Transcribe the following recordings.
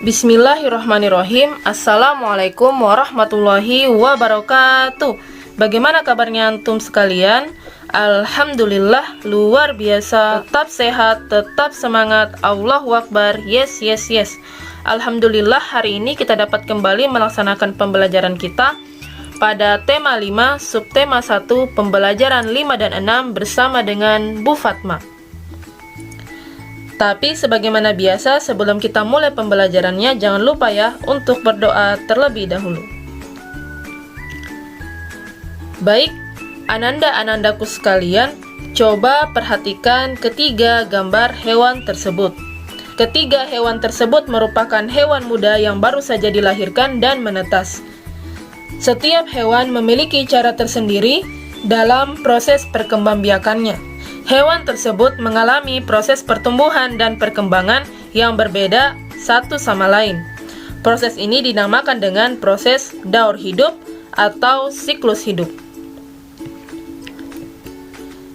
Bismillahirrahmanirrahim. Assalamualaikum warahmatullahi wabarakatuh. Bagaimana kabarnya antum sekalian? Alhamdulillah, luar biasa. Tetap sehat, tetap semangat. Allahu Akbar. Yes. Alhamdulillah, hari ini kita dapat kembali melaksanakan pembelajaran kita pada tema 5, subtema 1, pembelajaran 5 dan 6 bersama dengan Bu Fatma. Tapi sebagaimana biasa, sebelum kita mulai pembelajarannya, jangan lupa ya untuk berdoa terlebih dahulu. Baik, ananda-anandaku sekalian, coba perhatikan ketiga gambar hewan tersebut. Ketiga hewan tersebut merupakan hewan muda yang baru saja dilahirkan dan menetas. Setiap hewan memiliki cara tersendiri dalam proses perkembangbiakannya. Hewan tersebut mengalami proses pertumbuhan dan perkembangan yang berbeda satu sama lain. Proses ini dinamakan dengan proses daur hidup atau siklus hidup.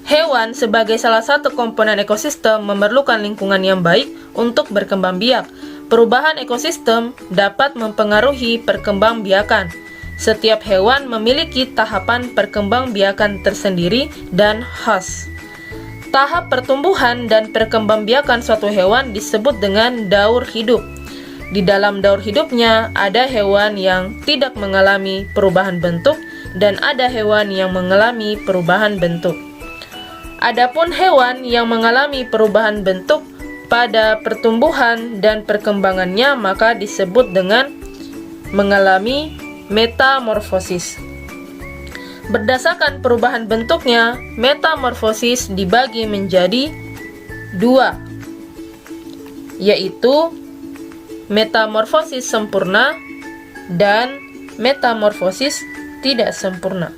Hewan sebagai salah satu komponen ekosistem memerlukan lingkungan yang baik untuk berkembang biak. Perubahan ekosistem dapat mempengaruhi perkembangbiakan. Setiap hewan memiliki tahapan perkembangbiakan tersendiri dan khas. Tahap pertumbuhan dan perkembangbiakan suatu hewan disebut dengan daur hidup. Di dalam daur hidupnya ada hewan yang tidak mengalami perubahan bentuk dan ada hewan yang mengalami perubahan bentuk. Adapun hewan yang mengalami perubahan bentuk pada pertumbuhan dan perkembangannya maka disebut dengan mengalami metamorfosis. Berdasarkan perubahan bentuknya, metamorfosis dibagi menjadi dua, yaitu metamorfosis sempurna dan metamorfosis tidak sempurna.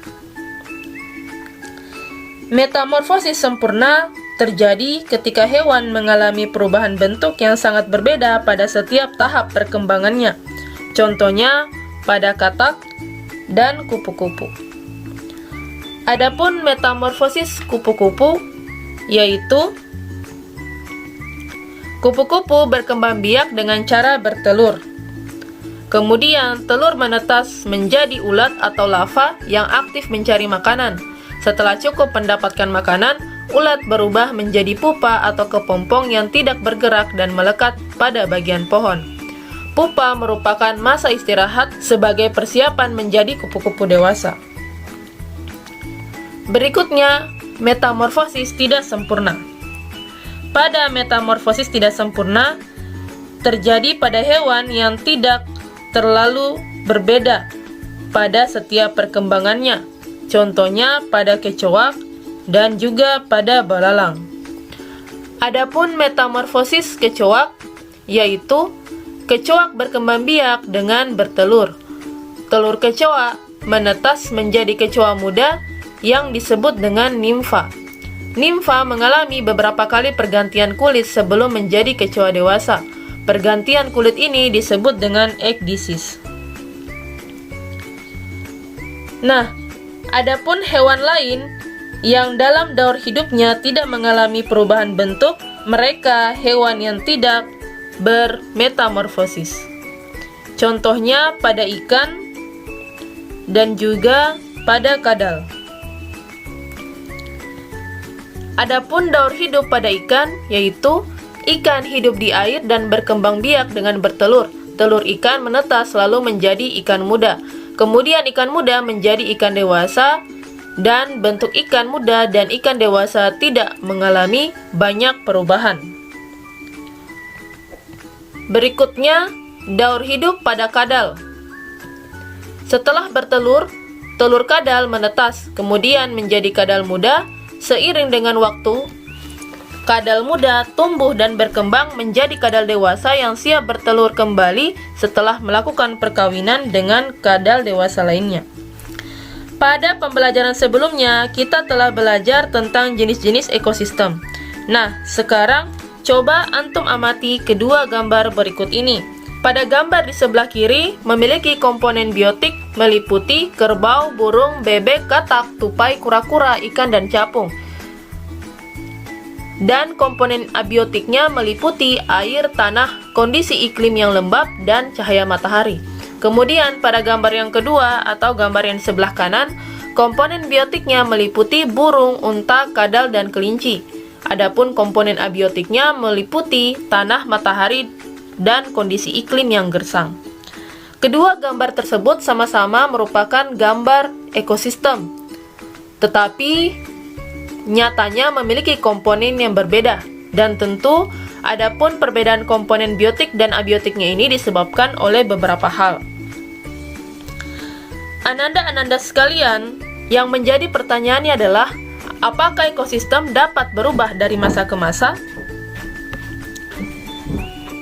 Metamorfosis sempurna terjadi ketika hewan mengalami perubahan bentuk yang sangat berbeda pada setiap tahap perkembangannya. Contohnya pada katak dan kupu-kupu. Adapun metamorfosis kupu-kupu, yaitu kupu-kupu berkembang biak dengan cara bertelur. Kemudian telur menetas menjadi ulat atau larva yang aktif mencari makanan. Setelah cukup mendapatkan makanan, ulat berubah menjadi pupa atau kepompong yang tidak bergerak dan melekat pada bagian pohon. Pupa merupakan masa istirahat sebagai persiapan menjadi kupu-kupu dewasa. Berikutnya, metamorfosis tidak sempurna. Pada metamorfosis tidak sempurna, terjadi pada hewan yang tidak terlalu berbeda pada setiap perkembangannya. Contohnya pada kecoak dan juga pada belalang. Adapun metamorfosis kecoak, yaitu kecoak berkembang biak dengan bertelur. Telur kecoak menetas menjadi kecoa muda yang disebut dengan nimfa. Nimfa mengalami beberapa kali pergantian kulit sebelum menjadi kecoa dewasa. Pergantian kulit ini disebut dengan ekdisis. Nah, adapun hewan lain yang dalam daur hidupnya tidak mengalami perubahan bentuk, mereka hewan yang tidak bermetamorfosis. Contohnya pada ikan dan juga pada kadal. Adapun daur hidup pada ikan, yaitu ikan hidup di air dan berkembang biak dengan bertelur. Telur ikan menetas lalu menjadi ikan muda. Kemudian ikan muda menjadi ikan dewasa dan bentuk ikan muda dan ikan dewasa tidak mengalami banyak perubahan. Berikutnya, daur hidup pada kadal. Setelah bertelur, telur kadal menetas, kemudian menjadi kadal muda. Seiring dengan waktu, kadal muda tumbuh dan berkembang menjadi kadal dewasa yang siap bertelur kembali setelah melakukan perkawinan dengan kadal dewasa lainnya. Pada pembelajaran sebelumnya, kita telah belajar tentang jenis-jenis ekosistem. Nah, sekarang coba antum amati kedua gambar berikut ini. Pada gambar di sebelah kiri memiliki komponen biotik meliputi kerbau, burung, bebek, katak, tupai, kura-kura, ikan, dan capung. Dan komponen abiotiknya meliputi air, tanah, kondisi iklim yang lembab, dan cahaya matahari. Kemudian pada gambar yang kedua atau gambar yang di sebelah kanan, komponen biotiknya meliputi burung, unta, kadal, dan kelinci. Adapun komponen abiotiknya meliputi tanah, matahari, dan kondisi iklim yang gersang. Kedua gambar tersebut sama-sama merupakan gambar ekosistem, tetapi nyatanya memiliki komponen yang berbeda, dan tentu adapun perbedaan komponen biotik dan abiotiknya ini disebabkan oleh beberapa hal. Ananda-ananda sekalian, yang menjadi pertanyaannya adalah, apakah ekosistem dapat berubah dari masa ke masa?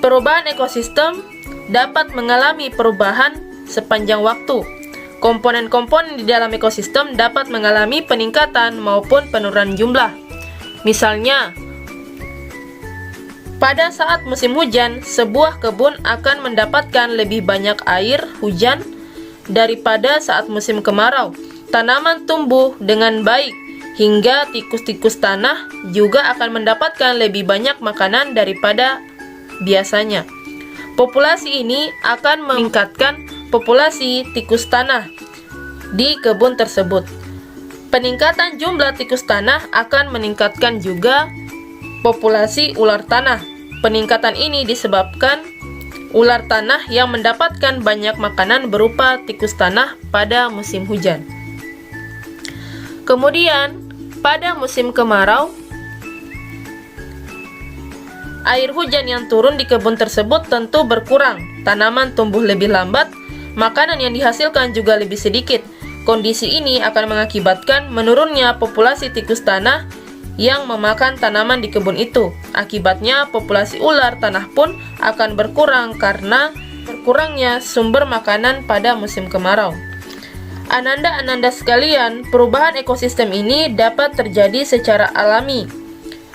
Perubahan ekosistem dapat mengalami perubahan sepanjang waktu. Komponen-komponen di dalam ekosistem dapat mengalami peningkatan maupun penurunan jumlah. Misalnya, pada saat musim hujan, sebuah kebun akan mendapatkan lebih banyak air hujan daripada saat musim kemarau. Tanaman tumbuh dengan baik, hingga tikus-tikus tanah juga akan mendapatkan lebih banyak makanan daripada biasanya. Populasi ini akan meningkatkan populasi tikus tanah di kebun tersebut. Peningkatan jumlah tikus tanah akan meningkatkan juga populasi ular tanah. Peningkatan ini disebabkan ular tanah yang mendapatkan banyak makanan berupa tikus tanah pada musim hujan. Kemudian, pada musim kemarau, air hujan yang turun di kebun tersebut tentu berkurang, tanaman tumbuh lebih lambat, makanan yang dihasilkan juga lebih sedikit. Kondisi ini akan mengakibatkan menurunnya populasi tikus tanah yang memakan tanaman di kebun itu. Akibatnya, populasi ular tanah pun akan berkurang karena berkurangnya sumber makanan pada musim kemarau. Ananda-ananda sekalian, perubahan ekosistem ini dapat terjadi secara alami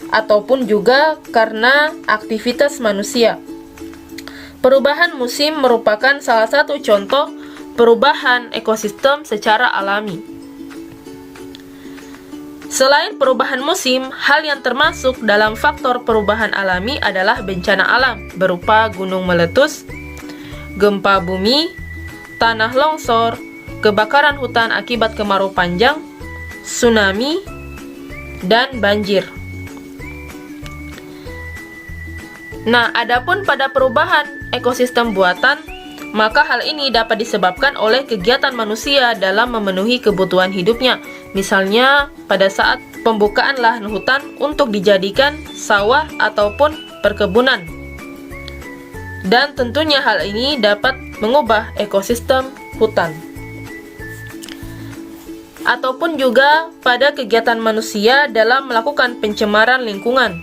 ataupun juga karena aktivitas manusia. Perubahan musim merupakan salah satu contoh perubahan ekosistem secara alami. Selain perubahan musim, hal yang termasuk dalam faktor perubahan alami adalah bencana alam berupa gunung meletus, gempa bumi, tanah longsor, kebakaran hutan akibat kemarau panjang, tsunami, dan banjir. Nah, adapun pada perubahan ekosistem buatan, maka hal ini dapat disebabkan oleh kegiatan manusia dalam memenuhi kebutuhan hidupnya. Misalnya, pada saat pembukaan lahan hutan untuk dijadikan sawah ataupun perkebunan. Dan tentunya hal ini dapat mengubah ekosistem hutan. Ataupun juga pada kegiatan manusia dalam melakukan pencemaran lingkungan.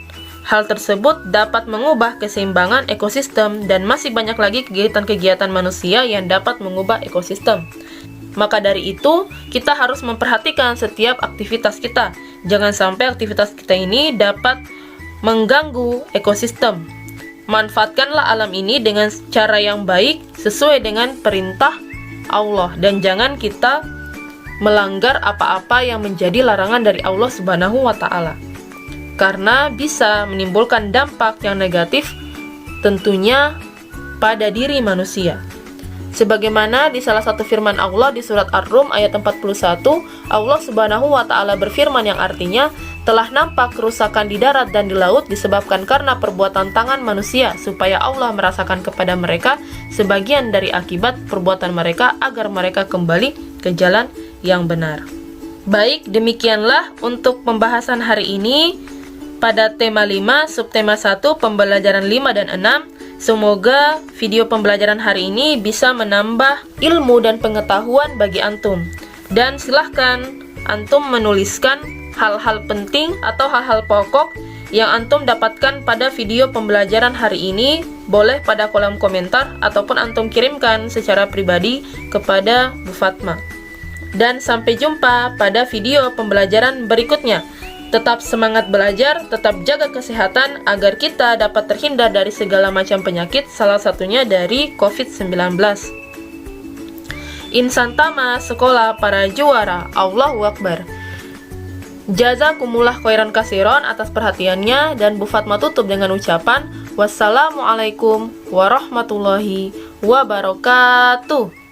Hal tersebut dapat mengubah keseimbangan ekosistem dan masih banyak lagi kegiatan-kegiatan manusia yang dapat mengubah ekosistem. Maka dari itu, kita harus memperhatikan setiap aktivitas kita. Jangan sampai aktivitas kita ini dapat mengganggu ekosistem. Manfaatkanlah alam ini dengan cara yang baik sesuai dengan perintah Allah, dan jangan kita melanggar apa-apa yang menjadi larangan dari Allah Subhanahu wa Ta'ala. Karena bisa menimbulkan dampak yang negatif tentunya pada diri manusia. Sebagaimana di salah satu firman Allah di surat Ar-Rum ayat 41, Allah Subhanahu wa Ta'ala berfirman yang artinya, telah nampak kerusakan di darat dan di laut disebabkan karena perbuatan tangan manusia, supaya Allah merasakan kepada mereka sebagian dari akibat perbuatan mereka agar mereka kembali ke jalan yang benar. Baik, demikianlah untuk pembahasan hari ini pada tema 5, subtema 1, pembelajaran 5 dan 6. Semoga video pembelajaran hari ini bisa menambah ilmu dan pengetahuan bagi antum. Dan silahkan antum menuliskan hal-hal penting atau hal-hal pokok yang antum dapatkan pada video pembelajaran hari ini. Boleh pada kolom komentar ataupun antum kirimkan secara pribadi kepada Bu Fatma. Dan sampai jumpa pada video pembelajaran berikutnya. Tetap semangat belajar, tetap jaga kesehatan agar kita dapat terhindar dari segala macam penyakit, salah satunya dari COVID-19. Insan Tama, sekolah para juara. Allahu Akbar. Jazakumullah khairan kasiron atas perhatiannya, dan Bu Fatma tutup dengan ucapan wassalamualaikum warahmatullahi wabarakatuh.